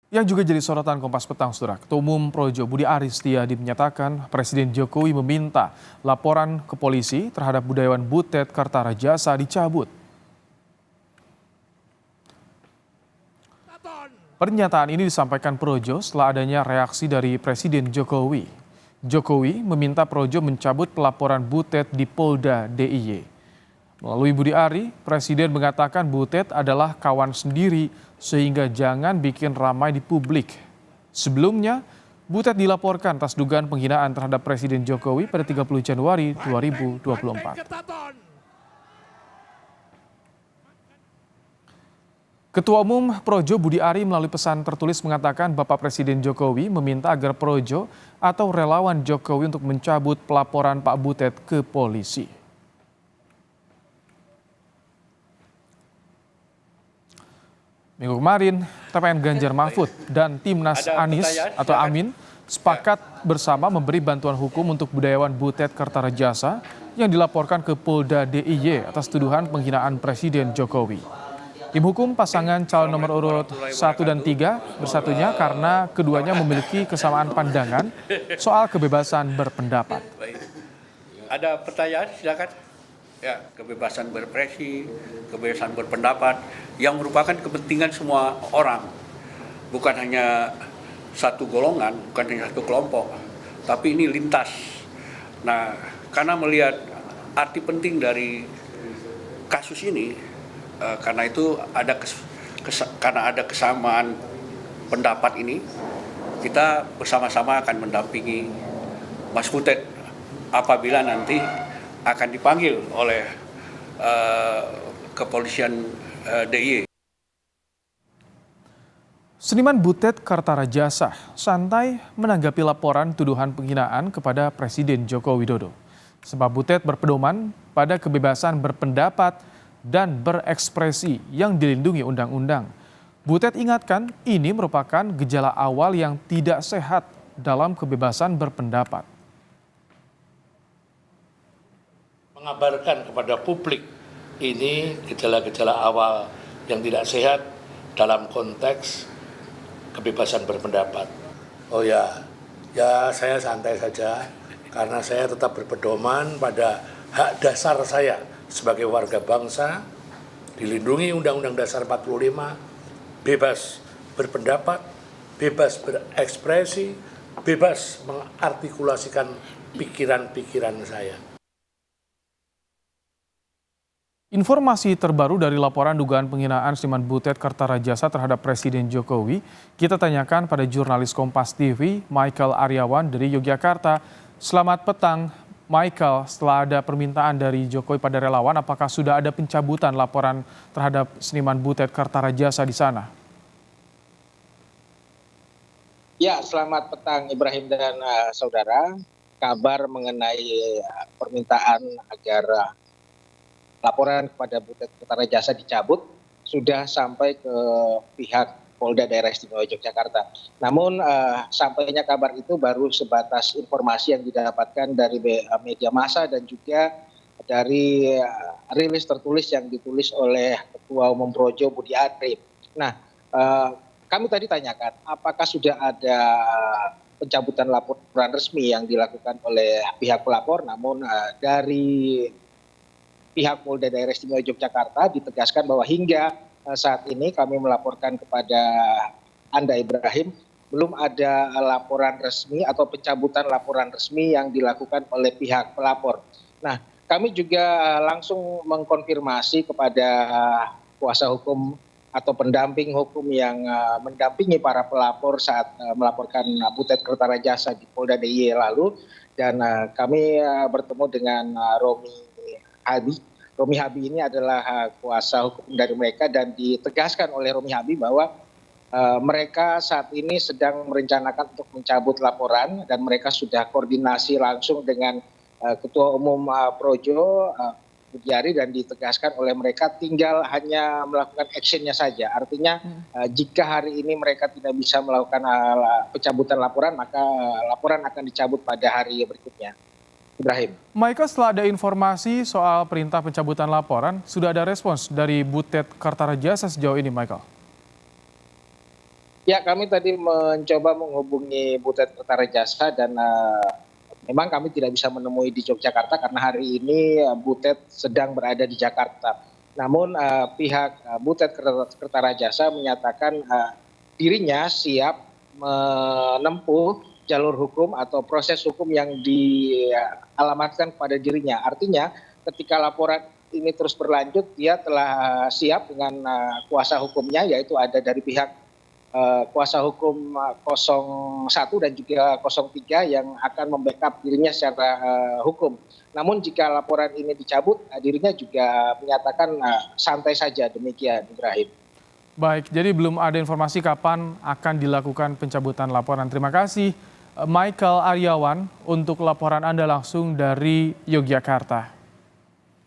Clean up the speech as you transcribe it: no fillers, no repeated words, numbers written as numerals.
Yang juga jadi sorotan Kompas Petang, Saudara. Ketua Umum Projo Budi Aris Setiadi menyatakan Presiden Jokowi meminta laporan ke polisi terhadap budayawan Butet Kartarajasa dicabut. Pernyataan ini disampaikan Projo setelah adanya reaksi dari Presiden Jokowi. Jokowi meminta Projo mencabut pelaporan Butet di Polda DIY. Melalui Budi Ari, Presiden mengatakan Butet adalah kawan sendiri sehingga jangan bikin ramai di publik. Sebelumnya, Butet dilaporkan atas dugaan penghinaan terhadap Presiden Jokowi pada 30 Januari 2024. Ketua Umum Projo Budi Ari melalui pesan tertulis mengatakan Bapak Presiden Jokowi meminta agar Projo atau relawan Jokowi untuk mencabut pelaporan Pak Butet ke polisi. Minggu kemarin, TPN Ganjar Mahfud dan Timnas Anies atau Amin sepakat bersama memberi bantuan hukum untuk budayawan Butet Kartarajasa yang dilaporkan ke Polda DIY atas tuduhan penghinaan Presiden Jokowi. Tim hukum pasangan calon nomor urut 1 dan 3 bersatunya karena keduanya memiliki kesamaan pandangan soal kebebasan berpendapat. Ada pertanyaan, silakan. Ya, kebebasan berekspresi, kebebasan berpendapat yang merupakan kepentingan semua orang, bukan hanya satu golongan, bukan hanya satu kelompok, tapi ini lintas. Nah, karena melihat arti penting dari kasus ini, karena itu karena ada kesamaan pendapat ini, kita bersama-sama akan mendampingi Mas Butet apabila nanti akan dipanggil oleh kepolisian DIY. Seniman Butet Kartarajasa santai menanggapi laporan tuduhan penghinaan kepada Presiden Joko Widodo. Sebab Butet berpedoman pada kebebasan berpendapat dan berekspresi yang dilindungi undang-undang. Butet ingatkan ini merupakan gejala awal yang tidak sehat dalam kebebasan berpendapat. Mengabarkan kepada publik ini gejala-gejala awal yang tidak sehat dalam konteks kebebasan berpendapat. Oh ya saya santai saja karena saya tetap berpedoman pada hak dasar saya sebagai warga bangsa, dilindungi Undang-Undang Dasar 45, bebas berpendapat, bebas berekspresi, bebas mengartikulasikan pikiran-pikiran saya. Informasi terbaru dari laporan dugaan penghinaan seniman Butet Kartarajasa terhadap Presiden Jokowi, kita tanyakan pada jurnalis Kompas TV, Michael Aryawan dari Yogyakarta. Selamat petang, Michael. Setelah ada permintaan dari Jokowi pada relawan, apakah sudah ada pencabutan laporan terhadap seniman Butet Kartarajasa di sana? Ya, selamat petang Ibrahim dan saudara. Kabar mengenai permintaan agar laporan kepada Butet Kartarajasa dicabut sudah sampai ke pihak Polda Daerah Istimewa Yogyakarta. Namun sampainya kabar itu baru sebatas informasi yang didapatkan dari media massa dan juga dari rilis tertulis yang ditulis oleh Ketua Umum Projo Budi Ari. Nah, kami tadi tanyakan apakah sudah ada pencabutan laporan resmi yang dilakukan oleh pihak pelapor, namun dari pihak Polda Daerah Istimewa Yogyakarta ditegaskan bahwa hingga saat ini kami melaporkan kepada Anda Ibrahim, belum ada laporan resmi atau pencabutan laporan resmi yang dilakukan oleh pihak pelapor. Nah, kami juga langsung mengkonfirmasi kepada kuasa hukum atau pendamping hukum yang mendampingi para pelapor saat melaporkan Butet Kartarajasa di Polda DIY lalu, dan kami bertemu dengan Romi Habi ini adalah kuasa hukum dari mereka, dan ditegaskan oleh Romi Habi bahwa mereka saat ini sedang merencanakan untuk mencabut laporan dan mereka sudah koordinasi langsung dengan Ketua Umum Projo Budi Ari, dan ditegaskan oleh mereka tinggal hanya melakukan actionnya saja. Artinya jika hari ini mereka tidak bisa melakukan pencabutan laporan, maka laporan akan dicabut pada hari berikutnya. Ibrahim. Michael, setelah ada informasi soal perintah pencabutan laporan, sudah ada respons dari Butet Kartarajasa sejauh ini, Michael? Ya, kami tadi mencoba menghubungi Butet Kertarejasa dan memang kami tidak bisa menemui di Yogyakarta karena hari ini Butet sedang berada di Jakarta. Namun pihak Butet Kertarejasa menyatakan dirinya siap menempuh jalur hukum atau proses hukum yang dialamatkan kepada dirinya. Artinya ketika laporan ini terus berlanjut, dia telah siap dengan kuasa hukumnya, yaitu ada dari pihak kuasa hukum 01 dan juga 03 yang akan membackup dirinya secara hukum. Namun jika laporan ini dicabut, dirinya juga menyatakan santai saja, demikian Ibrahim. Baik, jadi belum ada informasi kapan akan dilakukan pencabutan laporan. Terima kasih Michael Aryawan untuk laporan Anda langsung dari Yogyakarta.